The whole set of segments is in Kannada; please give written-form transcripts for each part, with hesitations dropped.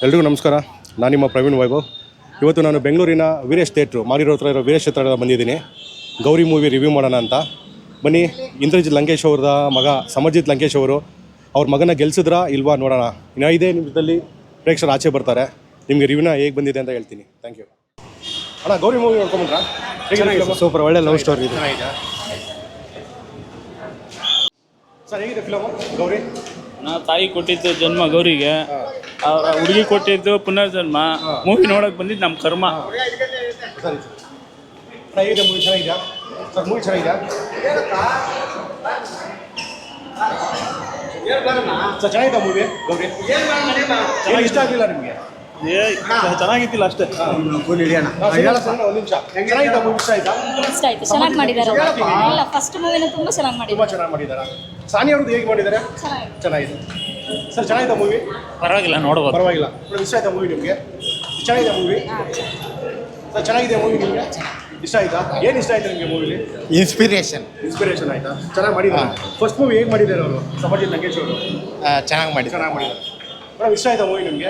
ಎಲ್ರಿಗೂ ನಮಸ್ಕಾರ. ನಾನು ನಿಮ್ಮ ಪ್ರವೀಣ್ ವೈಭವ್. ಇವತ್ತು ನಾನು ಬೆಂಗಳೂರಿನ ವೀರೇಶ್ ಥಿಯೇಟ್ರು ಮಾರಿರೋ ಹತ್ರ ಇರೋ ವೀರೇಶ್ ಥಿಯೇಟರ್ ಬಂದಿದ್ದೀನಿ. ಗೌರಿ ಮೂವಿ ರಿವ್ಯೂ ಮಾಡೋಣ ಅಂತ. ಬನ್ನಿ, ಇಂದ್ರಜಿತ್ ಲಂಕೇಶ್ ಅವ್ರದ ಮಗ ಸಮರ್ಜಿತ್ ಲಂಕೇಶ್ ಅವರು ಅವ್ರ ಮಗನ ಗೆಲ್ಸಿದ್ರಾ ಇಲ್ವಾ ನೋಡೋಣ. ಇನ್ನು 5 ನಿಮಿಷದಲ್ಲಿ ಪ್ರೇಕ್ಷಕರು ಆಚೆ ಬರ್ತಾರೆ. ನಿಮಗೆ ರಿವ್ಯೂನ ಹೇಗೆ ಬಂದಿದೆ ಅಂತ ಹೇಳ್ತೀನಿ. ಥ್ಯಾಂಕ್ ಯು ಅಣ್ಣ. ಗೌರಿ ಮೂವಿ ನೋಡ್ಕೊಂಡ್ರಾ? ಹೇಗೆ? ಸೂಪರ್, ಒಳ್ಳೆ ಲವ್ ಸ್ಟೋರಿ ಇದೆ. ಸರ್, ಹೇಗಿದೆ ಫಿಲಮು ಗೌರಿ? ತಾಯಿ ಕೊಟ್ಟಿದ್ದು ಜನ್ಮ ಗೌರಿಗೆ, ಅವರ ಹುಡುಗಿ ಕೊಟ್ಟಿದ್ದು ಪುನರ್ಜನ್ಮ. ಮೂವಿ ನೋಡಕ್ ಬಂದಿದ್ದು ನಮ್ಮ ಕರ್ಮ. ಸರಿ ಸರ್, ಹೇಗಿದೆ ಮೂವಿ? ಚೆನ್ನಾಗಿದೆಯಾ ಸರ್? ಮೂವಿ ಚೆನ್ನಾಗಿದೆಯಾ ಸರ್? ಚೆನ್ನಾಗಿದ್ದ ಮೂವಿ ಗೌರಿ? ಏನು ಇಷ್ಟ ಆಗಲಿಲ್ಲ ನಿಮಗೆ? ಚೆನ್ನಾಗಿದ್ದಿಲ್ಲ ಅಷ್ಟೇ. ಒಂದು ನಿಮಿಷ. ಚೆನ್ನಾಗಿದ್ದ ಮೂವಿ? ಇಷ್ಟ ಆಯ್ತಾ? ಇಷ್ಟ ಆಯ್ತು, ಚೆನ್ನಾಗಿ ಮಾಡಿದ್ದಾರೆ. ಇಲ್ಲ, ಫಸ್ಟ್ ಮೂವಿನ ತುಂಬ ಚೆನ್ನಾಗಿ ತುಂಬ ಮಾಡಿದ್ದಾರೆ. ಚೆನ್ನಾಗಿ ಮಾಡಿದ್ದಾರೆ. ಸಾನಿ ಅವ್ರದ್ದು ಹೇಗೆ ಮಾಡಿದ್ದಾರೆ? ಚೆನ್ನಾಗಿದೆ ಸರ್. ಚೆನ್ನಾಗಿದ್ದ ಮೂವಿ? ಪರವಾಗಿಲ್ಲ, ನೋಡ್ಬೋದು. ಪರವಾಗಿಲ್ಲ. ಇಷ್ಟ ಆಯ್ತಾ ಮೂವಿ ನಿಮಗೆ? ಚೆನ್ನಾಗಿದೆ ಮೂವಿ ಸರ್? ಚೆನ್ನಾಗಿದೆ ಮೂವಿ ನಿಮಗೆ? ಇಷ್ಟ ಆಯ್ತಾ? ಏನು ಇಷ್ಟ ಆಯ್ತು ನಿಮಗೆ ಮೂವಿಲಿ? ಇನ್ಸ್ಪಿರೇಷನ್ ಆಯ್ತಾ? ಚೆನ್ನಾಗಿ ಮಾಡಿದ್ದಾರೆ. ಫಸ್ಟ್ ಮೂವಿ ಹೇಗೆ ಮಾಡಿದ್ದಾರೆ ಅವರು? ಸಮರ್ಜಿತ್ ಲಂಕೇಶ್ ಅವರು ಚೆನ್ನಾಗಿ ಚೆನ್ನಾಗಿ ಮಾಡಿದ್ದಾರೆ. ಮೇಡಮ್, ಇಷ್ಟ ಆಯ್ತಾ ಮೂವಿ ನಿಮಗೆ?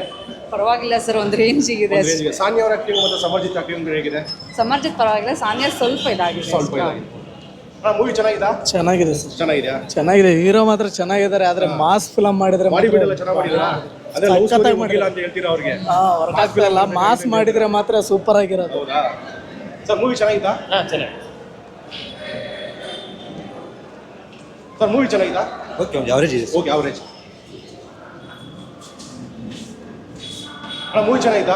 ಪರವಾಗಿಲ್ಲ ಸರ್, ಒಂದು ರೇಂಜಿಗಿದೆ. ಸಾನಿ ಅವರ ಆಕ್ಟಿಂಗ್ ಮತ್ತು ಸಮರ್ಜಿತ್ ಆಕ್ಟಿಂಗ್ ಹೇಗಿದೆ? ಸಮರ್ಜಿತ್ ಪರವಾಗಿಲ್ಲ, ಸಾನ್ಯಾ ಸ್ವಲ್ಪ ಇದಾಗಿದೆ. ಸ್ವಲ್ಪ ಮೂವಿ ಚೆನ್ನಾಗಿದಾ? ಚೆನ್ನಾಗಿದೆ ಸರ್. ಚೆನ್ನಾಗಿದೆಯಾ? ಚೆನ್ನಾಗಿದೆ. ಹೀರೋ ಮಾತ್ರ ಚೆನ್ನಾಗಿದ್ದಾರೆ, ಆದ್ರೆ ಮಾಸ್ ಫಿಲಮ್ ಮಾಡಿದ್ರೆ ಬಾಡಿ ಬಿಡಲ್ಲ ಚೆನ್ನಾಗಿ ಮಾಡಿದಾರಾ? ಅದೇ ಲವ್ ಸ್ಟೋರಿ ಮಾಡಿಲ್ಲ ಅಂತ ಹೇಳ್ತೀರಾ ಅವ್ರಿಗೆ? ವರ್ಕ್ ಆಗ್ತಿರಲ್ಲ. ಮಾಸ್ ಮಾಡಿದ್ರೆ ಮಾತ್ರ ಸೂಪರ್ ಆಗಿರೋದು. ಹೌದಾ ಸರ್? ಮೂವಿ ಚೆನ್ನಾಗಿತ್ತಾ? ಚೆನ್ನಾಗಿ. ಸರ್, ಮೂವಿ ಚೆನ್ನಾಗಿತ್ತಾ? ಓಕೆ, ಅವರೇಜ್ ಇದೆ. Okay, average. ಮೂವಿ ಚೆನ್ನಾಗಿತ್ತಾ?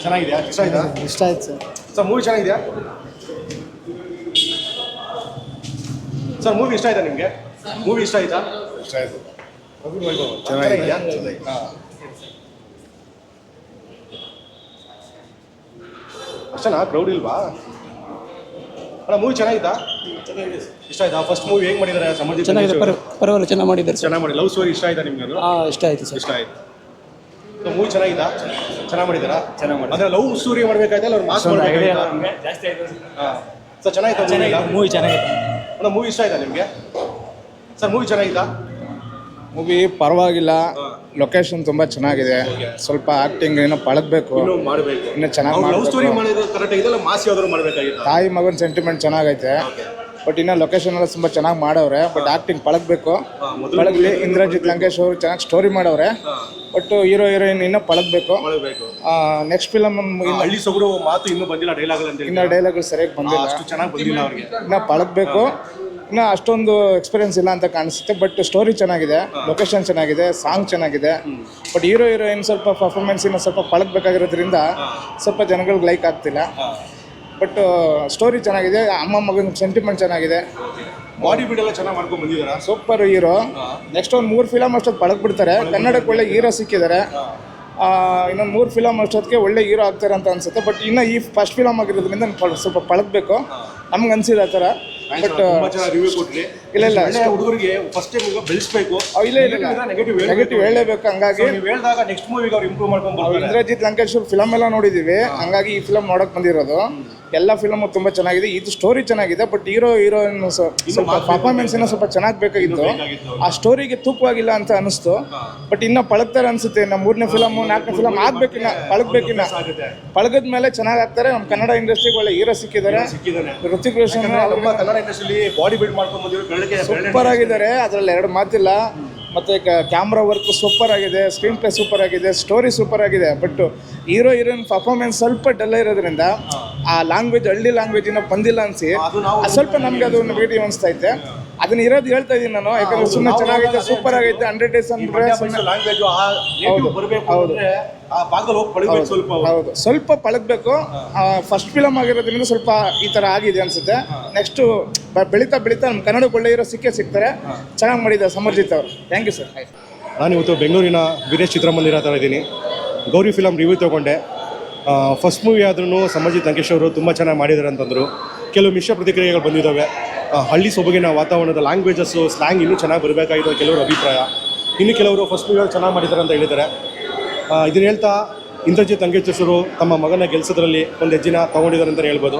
ಚೆನ್ನಾಗಿದೆಯಾ? ಇಷ್ಟ ಆಯ್ತಾ? ಇಷ್ಟ ಆಯ್ತು ಸರ್. ಸರ್, ಮೂವಿ ಚೆನ್ನಾಗಿದೆಯಾ ಸರ್? ಮೂವಿ ಇಷ್ಟ ಆಯ್ತಾ ನಿಮಗೆ? ಮೂವಿ ಇಷ್ಟ ಆಯ್ತಾ? ಇಷ್ಟ ಆಯ್ತು. ಚೆನ್ನಾಗಿದೆಯಾ? ಹಾಂ, ಅಷ್ಟೇನಾ? ಕ್ರೌಡ್ ಇಲ್ವಾ ಅಣ್ಣ? ಮೂವಿ ಚೆನ್ನಾಗಿತ್ತಾ? ಇಷ್ಟ ಆಯ್ತಾ? ಫಸ್ಟ್ ಮೂವಿ ಹೇಗೆ ಮಾಡಿದ್ದಾರೆ ಸಮರ್ಜಿತ್? ಚೆನ್ನಾಗಿದೆ, ಪರವಾಗಿಲ್ಲ, ಚೆನ್ನಾಗಿ ಮಾಡಿದ್ದಾರೆ. ಚೆನ್ನಾಗಿ ಮಾಡಿ. ಲವ್ ಸ್ಟೋರಿ ಇಷ್ಟ ಆಯ್ತಾ ನಿಮ್ಗೆ? ಅದು ಇಷ್ಟ ಆಯ್ತು ಸರ್. ಇಷ್ಟ ಆಯ್ತು. ಮೂವಿ ಚೆನ್ನಾಗಿತ್ತಾ? ಚೆನ್ನಾಗಿ ಮಾಡಿದಾರಾ? ಚೆನ್ನಾಗಿ ಮಾಡಿ. ಅಂದರೆ ಲವ್ ಸ್ಟೋರಿ ಮಾಡಬೇಕಾಯ್ತಲ್ಲ, ಅವ್ರು ಮಾಸ್ ಮಾಡಬೇಕಾಯ್ತಾ? ಜಾಸ್ತಿ ಆಯ್ತು. ಹಾಂ ಸರ್, ಚೆನ್ನಾಗಿತ್ತಾ ಮೂವಿ ಚೆನ್ನಾಗಿದೆ. ಅಣ್ಣ, ಮೂವಿ ಇಷ್ಟ ಆಯ್ತಾ ನಿಮಗೆ? ಸರ್, ಮೂವಿ ಚೆನ್ನಾಗಿತ್ತಾ? ಮೂವಿ ಪರವಾಗಿಲ್ಲ. ಲೊಕೇಶನ್ ತುಂಬ ಚೆನ್ನಾಗಿದೆ. ಸ್ವಲ್ಪ ಆಕ್ಟಿಂಗ್ ಏನೋ ಪಳಗಬೇಕು, ಇನ್ನೂ ಮಾಡಬೇಕು. ಇನ್ನೂ ಚೆನ್ನಾಗಿ ಲವ್ ಸ್ಟೋರಿ ಮಾಡಿದ್ರು ಕರೆಕ್ಟ್ ಆಗಿದೆಲ್ಲ, ಮಾಸ್ ಯಾವ್ದಾದ್ರು ಮಾಡಬೇಕಾಗಿತ್ತು. ತಾಯಿ ಮಗನ ಸೆಂಟಿಮೆಂಟ್ ಚೆನ್ನಾಗೈತೆ. ಬಟ್ ಇನ್ನು ಲೊಕೇಶನ್ ಎಲ್ಲ ತುಂಬ ಚೆನ್ನಾಗಿ ಮಾಡವ್ರೆ. ಬಟ್ ಆಕ್ಟಿಂಗ್ ಪಳಗಬೇಕು, ಪಳಗಲಿ. ಇಂದ್ರಜಿತ್ ಲಂಕೇಶ್ ಅವರು ಚೆನ್ನಾಗಿ ಸ್ಟೋರಿ ಮಾಡವ್ರೆ. ಬಟ್ ಹೀರೋ ಹೀರೋಯಿನ್ ಇನ್ನೂ ಪಳಗಬೇಕು. ನೆಕ್ಸ್ಟ್ ಫಿಲಮ್ ಹಳ್ಳಿ ಸೊಗಡು ಮಾತು ಇನ್ನೂ ಬಂದಿಲ್ಲ, ಡೈಲಾಗ್ ಅಂತ. ಇನ್ನೂ ಡೈಲಾಗ್ಗಳು ಸರಿಯಾಗಿ ಬಂದಿಲ್ಲ, ಅಷ್ಟು ಚೆನ್ನಾಗಿ ಬಂದಿಲ್ಲ ಅವ್ರಿಗೆ. ಇನ್ನೂ ಪಳಗಬೇಕು. ಇನ್ನು ಅಷ್ಟೊಂದು ಎಕ್ಸ್ಪೀರಿಯನ್ಸ್ ಇಲ್ಲ ಅಂತ ಕಾಣಿಸುತ್ತೆ. ಬಟ್ ಸ್ಟೋರಿ ಚೆನ್ನಾಗಿದೆ, ಲೊಕೇಶನ್ ಚೆನ್ನಾಗಿದೆ, ಸಾಂಗ್ ಚೆನ್ನಾಗಿದೆ. ಬಟ್ ಹೀರೋ ಹೀರೋಯಿನ್ ಸ್ವಲ್ಪ ಪರ್ಫಾರ್ಮೆನ್ಸ್ ಇನ್ನೂ ಸ್ವಲ್ಪ ಪಳಗಬೇಕಾಗಿರೋದ್ರಿಂದ ಸ್ವಲ್ಪ ಜನಗಳಿಗೆ ಲೈಕ್ ಆಗ್ತಿಲ್ಲ. ಬಟ್ ಸ್ಟೋರಿ ಚೆನ್ನಾಗಿದೆ, ಅಮ್ಮ ಮಗನ ಸೆಂಟಿಮೆಂಟ್ ಚೆನ್ನಾಗಿದೆ. ಬಾಡಿ ಬಿಲ್ಡ್ ಎಲ್ಲ ಚೆನ್ನಾಗಿ ಮಾಡ್ಕೊಂಡು ಬಂದಿದ್ದಾರಾ? Super hero. ನೆಕ್ಸ್ಟ್ ಒಂದು 3 ಫಿಲಮ್ ಅಷ್ಟೊತ್ತು ಪಳಗ್ಬಿಡ್ತಾರೆ. ಕನ್ನಡಕ್ಕೆ ಒಳ್ಳೆ ಹೀರೋ ಸಿಕ್ಕಿದ್ದಾರೆ. ಇನ್ನೊಂದು 3 ಫಿಲಮ್ ಅಷ್ಟೊತ್ತಿಗೆ ಒಳ್ಳೆ ಹೀರೋ ಆಗ್ತಾರೆ ಅಂತ ಅನ್ಸುತ್ತೆ. ಬಟ್ ಇನ್ನು ಈ ಫಸ್ಟ್ ಫಿಲಮ್ ಆಗಿರೋದ್ರಿಂದ ಸ್ವಲ್ಪ ಪಳಗಬೇಕು, ನಮ್ಗೆ ಅನ್ಸಿದೆ ಆ ಥರ. ಬಟ್ ರಿವ್ಯೂ ಕೊಟ್ರಿ. ಇಲ್ಲ ಹುಡುಗರಿಗೆ ಫಸ್ಟ್ ಟೈಮ್ ಬೆಳೆಸಬೇಕು. ಇಲ್ಲ ನೆಗೆಟಿವ್ ಹೇಳಬೇಕು. ಹಂಗಾಗಿ ನೀವು ಹೇಳಿದಾಗ ನೆಕ್ಸ್ಟ್ ಮೂವಿಗೆ ಅವ್ರು ಇಂಪ್ರೂವ್ ಮಾಡ್ಕೊಂಡು ಇಂದ್ರಜಿತ್ ಲಂಕೇಶ್ ಫಿಲಮ್ ಎಲ್ಲ ನೋಡಿದ್ದೀವಿ. ಹಂಗಾಗಿ ಈ ಫಿಲಮ್ ನೋಡಕ್ ಬಂದಿರೋದು. ಎಲ್ಲ ಫಿಲಮು ತುಂಬ ಚೆನ್ನಾಗಿದೆ, ಇದು ಸ್ಟೋರಿ ಚೆನ್ನಾಗಿದೆ. ಬಟ್ ಹೀರೋಯಿನ್ ಸ್ವಲ್ಪ ಪರ್ಫಾರ್ಮೆನ್ಸ್ ಇನ್ನೂ ಸ್ವಲ್ಪ ಚೆನ್ನಾಗಿ ಬೇಕಾಗಿತ್ತು. ಆ ಸ್ಟೋರಿಗೆ ತೂಕವಾಗಿಲ್ಲ ಅಂತ ಅನಿಸ್ತು. ಬಟ್ ಇನ್ನೂ ಪಳಗ್ತಾರೆ ಅನಿಸುತ್ತೆ. ನಮ್ಮ 3ನೇ ಫಿಲಮು 4ನೇ ಫಿಲಮ್ ಆಗ್ಬೇಕಿನ್ನ, ಪಳಗಬೇಕಿನ್ನ. ಪಳಗದ ಮೇಲೆ ಚೆನ್ನಾಗಿ ಆಗ್ತಾರೆ. ನಮ್ಮ ಕನ್ನಡ ಇಂಡಸ್ಟ್ರಿಗೆ ಒಳ್ಳೆ ಹೀರೋ ಸಿಕ್ಕಿದ್ದಾರೆ. ಋತಿಕ್ ರೋಷನ್ ಕನ್ನಡ ಇಂಡಸ್ಟ್ರಿಯಲ್ಲಿ ಬಾಡಿ ಬಿಲ್ಡ್ ಮಾಡ್ಕೊಂಡು ಬಂದಿರೋ ಸೂಪರ್ ಆಗಿದ್ದಾರೆ, ಅದರಲ್ಲಿ 2 ಮಾತಿಲ್ಲ. ಮತ್ತು ಕ್ಯಾಮ್ರಾ ವರ್ಕ್ ಸೂಪರ್ ಆಗಿದೆ, ಸ್ಕ್ರೀನ್ ಪ್ಲೇ ಸೂಪರ್ ಆಗಿದೆ, ಸ್ಟೋರಿ ಸೂಪರ್ ಆಗಿದೆ. ಬಟ್ ಹೀರೋ ಹೀರೋಯಿನ್ ಪರ್ಫಾರ್ಮೆನ್ಸ್ ಸ್ವಲ್ಪ ಡಲ್ ಇರೋದ್ರಿಂದ ಆ ಲ್ಯಾಂಗ್ವೇಜ್, ಹಳ್ಳಿ ಲ್ಯಾಂಗ್ವೇಜ್ ಇನ್ನೂ ಬಂದಿಲ್ಲ ಅನಿಸಿ ಸ್ವಲ್ಪ ನಮಗೆ ಅದು ನೆಗೆಟಿವ್ ಅನಿಸ್ತಾ ಐತೆ. ಅದನ್ನ ಇರೋದು ಹೇಳ್ತಾ ಇದ್ದೀನಿ ನಾನು, ಯಾಕಂದ್ರೆ ಸುಮ್ಮನೆ ಚೆನ್ನಾಗೈತೆ, ಸೂಪರ್ ಆಗೈತೆ. 100 ಡೇಸ್ ಅಂದ್ರೆ ಲ್ಯಾಂಗ್ವೇಜ್ ಹೌದು, ಸ್ವಲ್ಪ ಪಳಗಬೇಕು. ಫಸ್ಟ್ ಫಿಲಮ್ ಆಗಿರೋದ್ರಿಂದ ಸ್ವಲ್ಪ ಈ ಥರ ಆಗಿದೆ ಅನಿಸುತ್ತೆ. ನೆಕ್ಸ್ಟು ಬೆಳೀತಾ ನಮ್ಮ ಕನ್ನಡಕ್ಕೆ ಒಳ್ಳೆ ಹೀರೋ ಸಿಗ್ತಾರೆ. ಚೆನ್ನಾಗಿ ಮಾಡಿದ್ದಾರೆ ಸಮರ್ಜಿತ್ ಅವರು. Thank you sir. ನಾನಿವತ್ತು ಬೆಂಗಳೂರಿನ ವೀರೇಶ್ ಚಿತ್ರಮಂದಿರ ಹತ್ರ ಇದ್ದೀನಿ. ಗೌರಿ ಫಿಲಮ್ ರಿವ್ಯೂ ತೊಗೊಂಡೆ. ಫಸ್ಟ್ ಮೂವಿ ಆದ್ರೂ ಸಮರ್ಜಿತ್ ಲಂಕೇಶ್ ಅವರು ತುಂಬ ಚೆನ್ನಾಗಿ ಮಾಡಿದ್ದಾರೆ ಅಂತಂದರು. ಕೆಲವು ಮಿಶ್ರ ಪ್ರತಿಕ್ರಿಯೆಗಳು ಬಂದಿದ್ದಾವೆ. ಹಳ್ಳಿ ಸೊಬಗಿನ ವಾತಾವರಣದ ಲ್ಯಾಂಗ್ವೇಜಸ್ಸು, ಸ್ಲ್ಯಾಂಗ್ ಇನ್ನೂ ಚೆನ್ನಾಗಿ ಬರಬೇಕಾಗಿರೋ ಕೆಲವರು ಅಭಿಪ್ರಾಯ. ಇನ್ನು ಕೆಲವರು ಫಸ್ಟ್ ಮೂವಿಯಲ್ಲಿ ಚೆನ್ನಾಗಿ ಮಾಡಿದ್ದಾರೆ ಅಂತ ಹೇಳಿದ್ದಾರೆ. ಇದನ್ನು ಹೇಳ್ತಾ ಇಂದ್ರಜಿತ್ ಲಂಕೇಶ್ ಅವರು ತಮ್ಮ ಮಗನ ಗೆಲ್ಸೋದ್ರಲ್ಲಿ ಒಂದು ಹೆಜ್ಜೆನ ತೊಗೊಂಡಿದ್ದಾರೆ ಅಂತಲೇ ಹೇಳ್ಬೋದು.